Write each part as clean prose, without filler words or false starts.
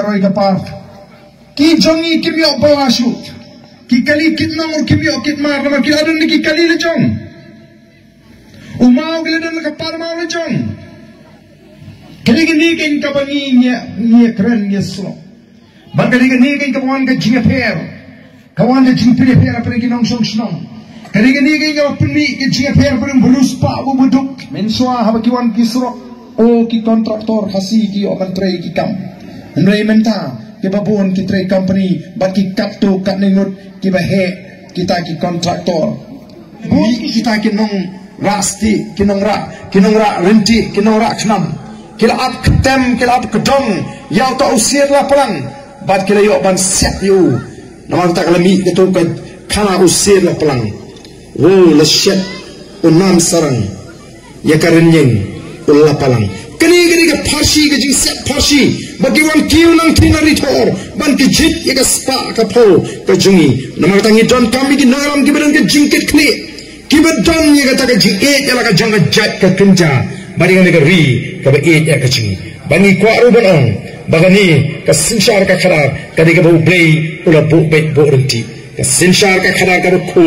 karoi kapar ki jongi kimyo bawasu ki kali kitnang kimyo kitmar nama ki adun ki kali le jong umau gele dan kapar mau le jong kali gini kain kabangi nya keren nya slo ban kali gini kain kawan ka jinga per kawan de jing pili per apa nong song snong kali gini kain ka puni ke jinga per per bulus pa bu buduk menswa haba kiwan kisro o ki kontraktor hasi ki o mantrei ki kam Nrai menta ki babon ki trade company bat ki kapto kat ningut ki bahe kita ki kontraktor kita ki nong rasti ki nong ra renti ki nong ra khnam kila ap ketem kila ap kedong yau ta usir la pelang bat kila yo ban siap yu nama tak lami itu kan kana usir la pelang wo la syet unam sarang ya karenyeng ulla palang kini ke parsi ke jing set parsi bagi wan kiu nang tinari thor ban ke jit ya ke spa ka pho ke jungi nama tangi don kami ki naram ki badan ke jingkit kni ki badan ya ka jing e ya ka jang jat ka kenja bari ke ri ka ba e ya ka jungi bani kwa ru ban ong bagani ka sinshar ka khara ka de ke bu blei ula bu bet bu renti ka sinshar ka khara ka khu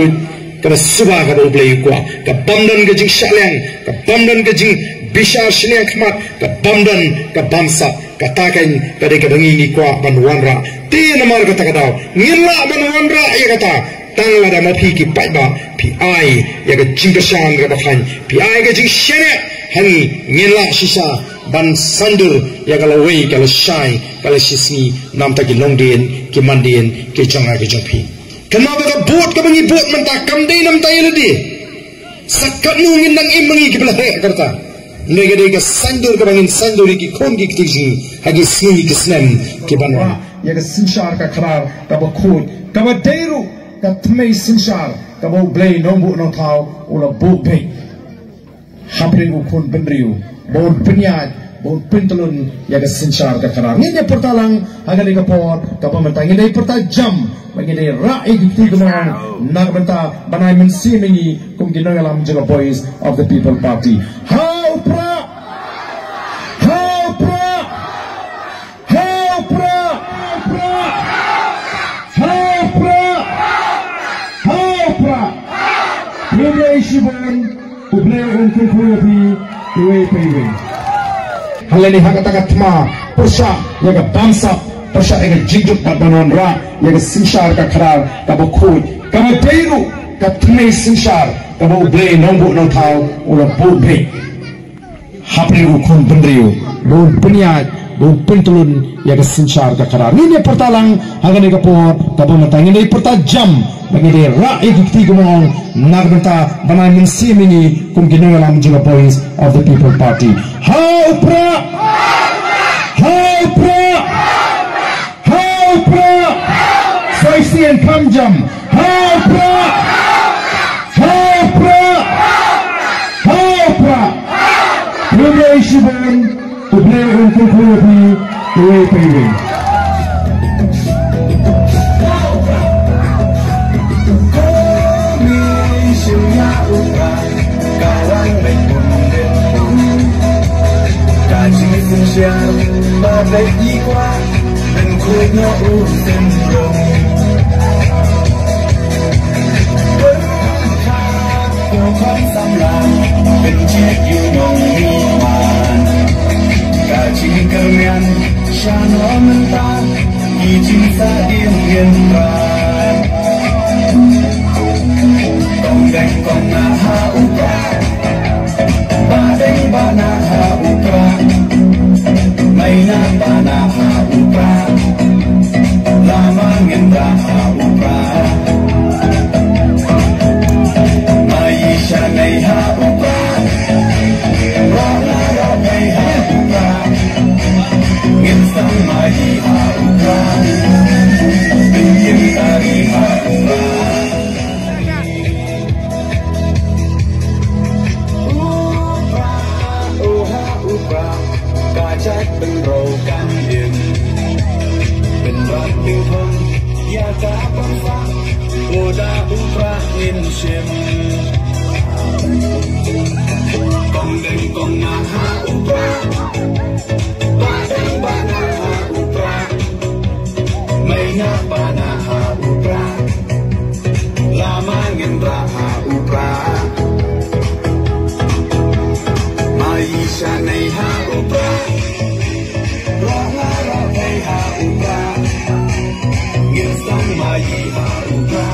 ka suba ka bu blei kwa ka bamdan ke jing shaleng ka bamdan ke jing Bishar Shiliang Khmat ka Bamdan ka Bamsa ka Takan ka de ka bangi ni kwa banwanra ti namar ka takadaw ngilla banwanra ya kata tangla da mapi ki paiba pi ai ya ka jingkashan ka bakhan pi ai ka jing shene hangi ngilla shisha ban sandur ya ka lawai ka la shai ka la shisni nam ta ki longdien ki mandien ki changa ki jongpi kenapa ka bot ka bangi bot menta kamdei nam ta yeladi sakat nu ngin nang imangi ki belahe karta Nega sandur ke bangin sanduri ki kongi kitiji hagi singi kisnem ki banwa ya ke sinshar ka kharar ka ba khod ka ba deiru ka tmei sinshar ka ba blei nombu no thau ula bu pe hapre u khon benriu bon penyat bon pentelun ya ke sinshar ka kharar ni ne portalang haga ka por ka ba mentang ni pertajam bagi ni ra'i ki gumang nak benta banai mensingi kum ginoyalam juga boys of the people party Halani hakatak atma pusha yaga bamsa pusha yaga jingjuk badanon ra yaga sinshar ka kharar ka bukhud ka deiru ka tmei sinshar ka bu blei nombu no thau ula bu be hapri ukhun bendriu bu punya bu pentulun yaga sinshar ka kharar ni pertalang hagani ka por ka bu matang ni pertajam bagi dia ra'i dikti gumong nagbenta banai mensimini kum ginoyalam juga boys of the people party haupra Soisi and Kamjam haupra Rumah Ishiban Ubleh untuk kuyapi Uwe Paywe Bagai jiwa dan kuatnya urusan dong. Berkat kau samlang pencet yunong iman. Kaji kermian syano mentah izin sadim yenran. Tonggeng kong naha upra, badeng banaha upra. Maina banaha upra, lamang endaha upra. Maisha naiha upra, rana rabaiha upra. Nginsang maiha upra, bintim tariha upra. Chat bên rầu cam điền bên đoạn tình thông ya cả băng phát ô đa upra in sim con đêm con na ha upra ba đêm ba na ha upra Pinapanaha upra Lamangin raha upra Maisha neha upra Raha raha upra Ngilsang mayi ha upra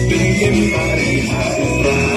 Pinggim mariha upra